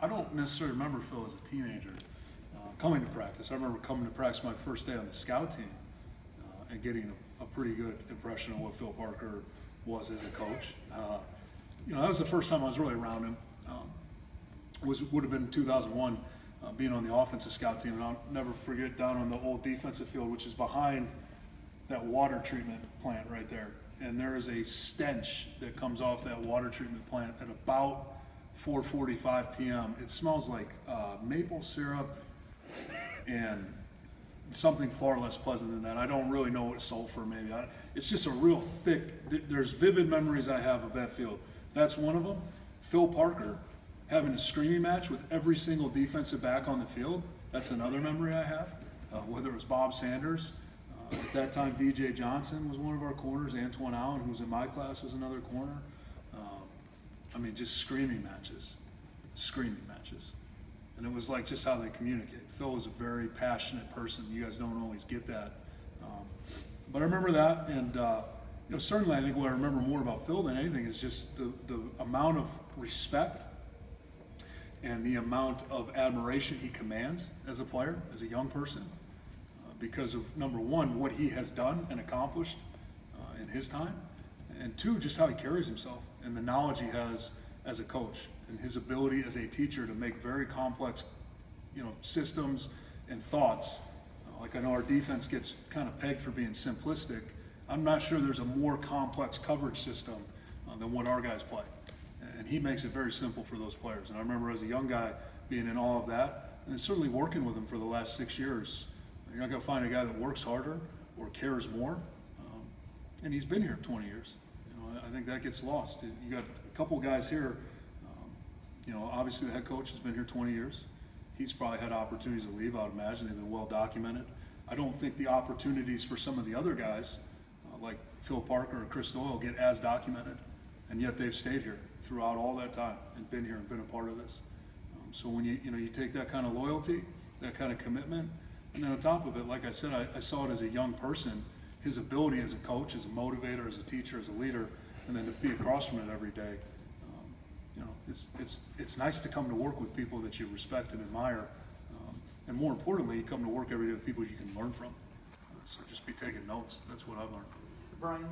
I don't necessarily remember Phil as a teenager coming to practice. I remember coming to practice my first day on the scout team and getting a pretty good impression of what Phil Parker was as a coach. That was the first time I was really around him. Would have been 2001, being on the offensive scout team, and I'll never forget down on the old defensive field, which is behind that water treatment plant right there. And there is a stench that comes off that water treatment plant at about 4:45 p.m. It smells like maple syrup and something far less pleasant than that. I don't really know what sulfur maybe. It's just a real thick, there's vivid memories I have of that field. That's one of them. Phil Parker having a screaming match with every single defensive back on the field. That's another memory I have. Whether it was Bob Sanders, at that time DJ Johnson was one of our corners. Antoine Allen, who was in my class, was another corner. Just screaming matches. And it was like just how they communicate. Phil was a very passionate person. You guys don't always get that. But I remember that, and certainly I think what I remember more about Phil than anything is just the amount of respect and the amount of admiration he commands as a player, as a young person, because of, number one, what he has done and accomplished in his time, and two, just how he carries himself and the knowledge he has as a coach and his ability as a teacher to make very complex systems and thoughts. Like I know our defense gets kind of pegged for being simplistic. I'm not sure there's a more complex coverage system than what our guys play. And he makes it very simple for those players. And I remember as a young guy being in awe of that, and then certainly working with him for the last 6 years. You're not going to find a guy that works harder or cares more. And he's been here 20 years. I think that gets lost. You got a couple guys here. Obviously the head coach has been here 20 years. He's probably had opportunities to leave, I would imagine. They've been well documented. I don't think the opportunities for some of the other guys, like Phil Parker or Chris Doyle, get as documented. And yet they've stayed here throughout all that time and been here and been a part of this. So when you take that kind of loyalty, that kind of commitment, and then on top of it, like I said, I saw it as a young person, his ability as a coach, as a motivator, as a teacher, as a leader, and then to be across from it every day. It's nice to come to work with people that you respect and admire, and more importantly, you come to work every day with people you can learn from. So just be taking notes. That's what I've learned. Brian,